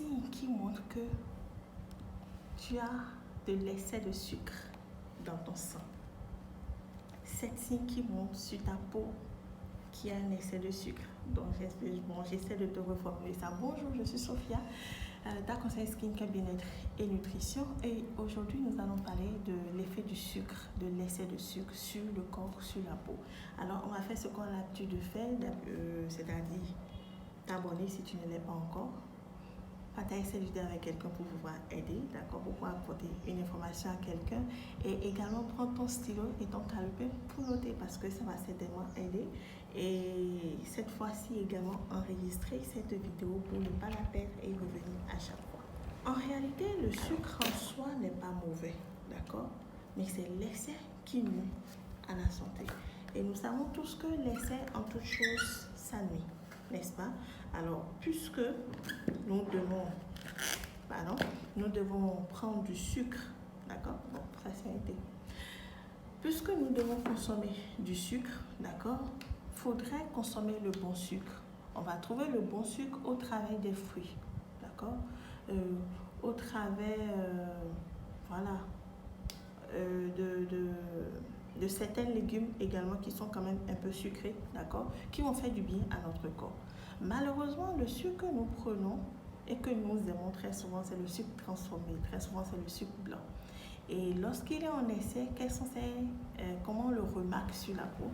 signes qui montrent que tu as de l'excès de sucre dans ton sang. 7 signes qui montrent sur ta peau qu'il y a un excès de sucre. Donc, j'essaie de te reformuler ça. Bonjour, je suis Sophia, ta conseillère skincare bien-être et nutrition. Et aujourd'hui, nous allons parler de l'effet du sucre, de l'excès de sucre sur le corps, sur la peau. Alors, on va faire ce qu'on a l'habitude de faire, c'est-à-dire t'abonner si tu ne l'es pas encore. Partager cette vidéo avec quelqu'un pour pouvoir aider, d'accord, pour pouvoir apporter une information à quelqu'un, et également prendre ton stylo et ton calepin pour noter parce que ça va certainement aider. Et cette fois-ci également enregistrer cette vidéo pour ne pas la perdre et revenir à chaque fois. En réalité, le sucre en soi n'est pas mauvais, d'accord, mais c'est l'excès qui nuit à la santé. Et nous savons tous que l'excès en toute chose, ça nuit, n'est-ce pas? Alors, puisque nous devons prendre du sucre, d'accord? Bon, ça c'est été. Puisque nous devons consommer du sucre, d'accord? Il faudrait consommer le bon sucre. On va trouver le bon sucre au travers des fruits, d'accord? Au travers, de certains légumes également qui sont quand même un peu sucrés, d'accord? Qui vont faire du bien à notre corps. Malheureusement, le sucre que nous prenons et que nous aimons très souvent, c'est le sucre transformé. Très souvent, c'est le sucre blanc. Et lorsqu'il est en excès, comment on le remarque sur la peau?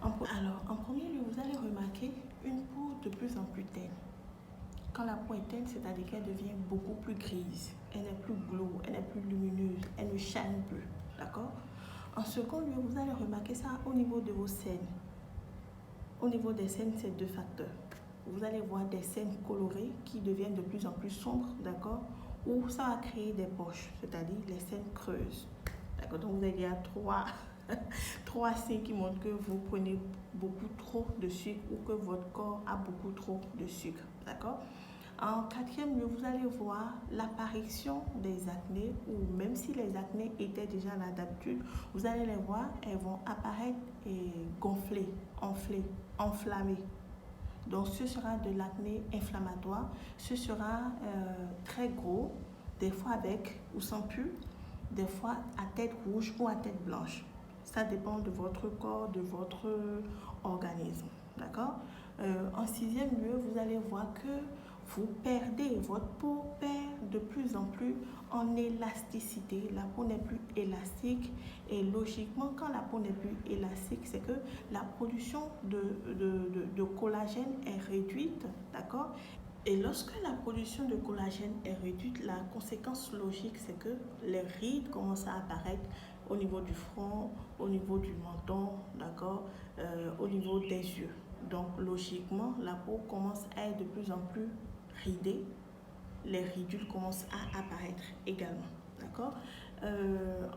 Alors, en premier lieu, vous allez remarquer une peau de plus en plus terne. Quand la peau est terne, c'est-à-dire qu'elle devient beaucoup plus grise. Elle n'est plus glow, elle n'est plus lumineuse, elle ne shine plus, d'accord? En second lieu, vous allez remarquer ça au niveau de vos scènes. Au niveau des scènes, c'est 2 facteurs. Vous allez voir des scènes colorées qui deviennent de plus en plus sombres, d'accord? Ou ça va créer des poches, c'est-à-dire les scènes creuses. D'accord? Donc, vous avez déjà trois signes qui montrent que vous prenez beaucoup trop de sucre ou que votre corps a beaucoup trop de sucre, d'accord? En 4e lieu, vous allez voir l'apparition des acnés, ou même si les acnés étaient déjà là d'habitude, vous allez les voir, elles vont apparaître et gonfler, enflammer. Donc, ce sera de l'acné inflammatoire, ce sera très gros, des fois avec ou sans pus, des fois à tête rouge ou à tête blanche. Ça dépend de votre corps, de votre organisme, d'accord? En 6e lieu, vous allez voir que votre peau perd de plus en plus en élasticité. La peau n'est plus élastique et logiquement, quand la peau n'est plus élastique, c'est que la production de collagène est réduite, d'accord? Et lorsque la production de collagène est réduite, la conséquence logique, c'est que les rides commencent à apparaître au niveau du front, au niveau du menton, d'accord, au niveau des yeux. Donc, logiquement, la peau commence à être de plus en plus ridée. Les ridules commencent à apparaître également, d'accord.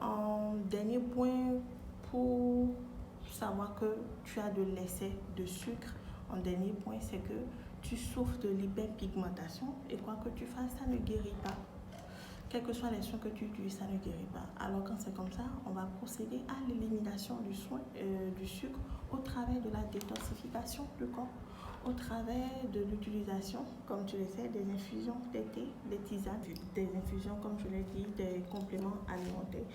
En dernier point, pour savoir que tu as de l'excès de sucre, en dernier point, c'est que tu souffres de l'hyperpigmentation et quoi que tu fasses, ça ne guérit pas. Quels que soient les soins que tu utilises, ça ne guérit pas. Alors quand c'est comme ça, on va procéder à l'élimination du sucre au travers de la détoxification du corps, au travers de l'utilisation, comme tu le sais, des infusions, des thés, des tisanes, des infusions, comme je l'ai dit, des compléments alimentaires.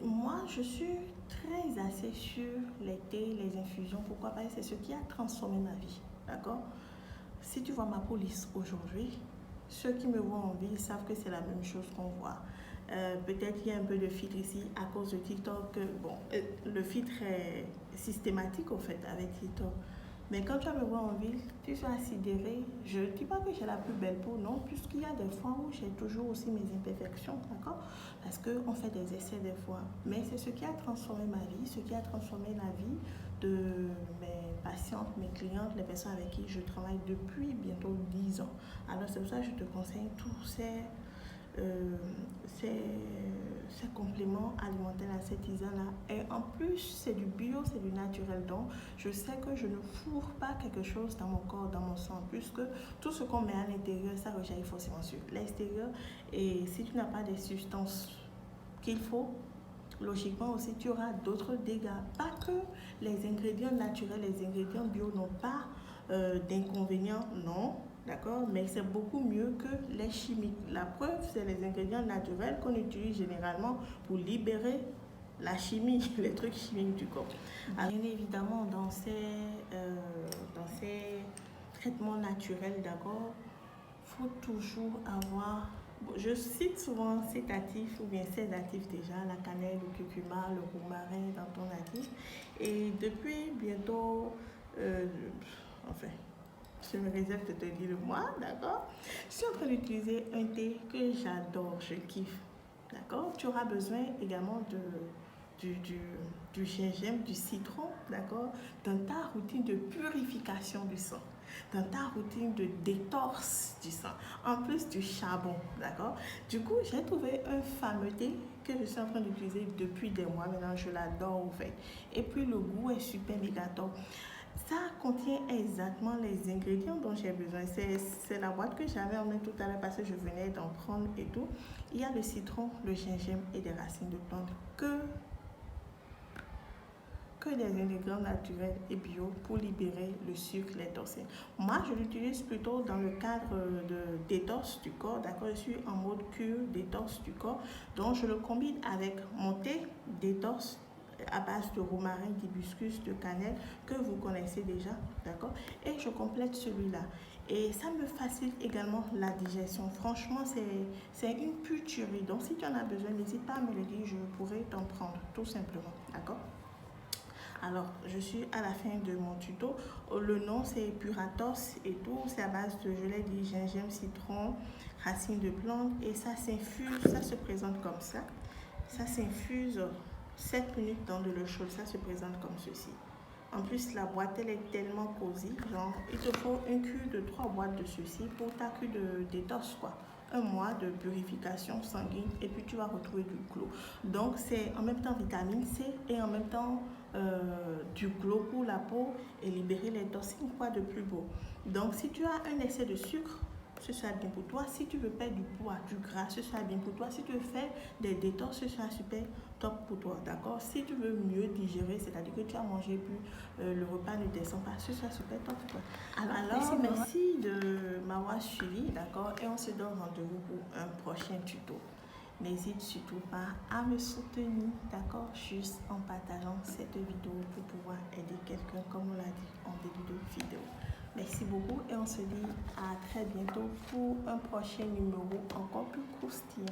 Moi, je suis très axée sur les thés, les infusions. Pourquoi? Parce que c'est ce qui a transformé ma vie, d'accord? Si tu vois ma peau lisse aujourd'hui, ceux qui me voient en vie savent que c'est la même chose qu'on voit. Peut-être qu'il y a un peu de filtre ici à cause de TikTok. Le filtre est systématique au fait avec TikTok. Mais quand tu vas me voir en ville, tu seras sidéré. Je ne dis pas que j'ai la plus belle peau, non, puisqu'il y a des fois où j'ai toujours aussi mes imperfections, d'accord? Parce qu'on fait des essais des fois. Mais c'est ce qui a transformé ma vie, ce qui a transformé la vie de mes patientes, mes clientes, les personnes avec qui je travaille depuis bientôt 10 ans. Alors c'est pour ça que je te conseille tous ces compléments alimentaires à cette tisane-là. Et en plus, c'est du bio, c'est du naturel. Donc, je sais que je ne fourre pas quelque chose dans mon corps, dans mon sang, puisque tout ce qu'on met à l'intérieur, ça rejaillit forcément sur l'extérieur. Et si tu n'as pas des substances qu'il faut, logiquement aussi, tu auras d'autres dégâts. Pas que les ingrédients naturels, les ingrédients bio n'ont pas d'inconvénients, non. d'accord, mais c'est beaucoup mieux que les chimiques. La preuve, c'est les ingrédients naturels qu'on utilise généralement pour libérer la chimie, les trucs chimiques du corps. Alors, bien évidemment, dans ces traitements naturels, d'accord, il faut toujours avoir, je cite souvent sédatif ou bien sédatif déjà, la cannelle, le curcuma, le romarin dans ton actif. Et depuis bientôt, enfin, je me réserve de te dire moi, d'accord. Je suis en train d'utiliser un thé que j'adore, je kiffe, d'accord. Tu auras besoin également du gingembre, du citron, d'accord, dans ta routine de purification du sang, dans ta routine de détorse du sang, en plus du charbon, d'accord. Du coup, j'ai trouvé un fameux thé que je suis en train d'utiliser depuis des mois maintenant, je l'adore en fait. Et puis le goût est super méga top. Ça contient exactement les ingrédients dont j'ai besoin. C'est la boîte que j'avais en main tout à l'heure parce que je venais d'en prendre et tout. Il y a le citron, le gingembre et des racines de plantes que des ingrédients naturels et bio pour libérer le sucre, les toxines. Moi, je l'utilise plutôt dans le cadre de détox du corps, d'accord. Je suis en mode cure détox du corps, donc je le combine avec mon thé détox à base de romarin, d'hibiscus, de cannelle que vous connaissez déjà, d'accord. Et je complète celui-là. Et ça me facilite également la digestion. Franchement, c'est une pure tuerie. Donc, si tu en as besoin, n'hésite pas à me le dire, je pourrais t'en prendre, tout simplement, d'accord. Alors, je suis à la fin de mon tuto. Le nom, c'est Puratos et tout. C'est à base de, je l'ai dit, gingembre, citron, racines de plantes. Et ça s'infuse, ça se présente comme ça. Ça s'infuse 7 minutes dans de l'eau chaude. Ça se présente comme ceci. En plus, la boîte, elle est tellement cosy. Genre, il te faut un cul de 3 boîtes de ceci pour ta cure de détox, quoi. Un mois de purification sanguine et puis tu vas retrouver du glow. Donc, c'est en même temps vitamine C et en même temps du glow pour la peau et libérer les toxines, quoi de plus beau. Donc, si tu as un excès de sucre, ce sera bien pour toi. Si tu veux perdre du poids, du gras, ce sera bien pour toi. Si tu veux faire des détox, ce sera super top pour toi, d'accord. Si tu veux mieux digérer, c'est-à-dire que tu as mangé plus, le repas ne descend pas, ce sera super top pour toi. Alors merci de m'avoir suivi, d'accord, et on se donne rendez-vous pour un prochain tuto. N'hésite surtout pas à me soutenir, d'accord, juste en partageant cette vidéo pour pouvoir aider quelqu'un, comme on l'a dit en début de vidéo. Merci beaucoup et on se dit à très bientôt pour un prochain numéro encore plus croustillant.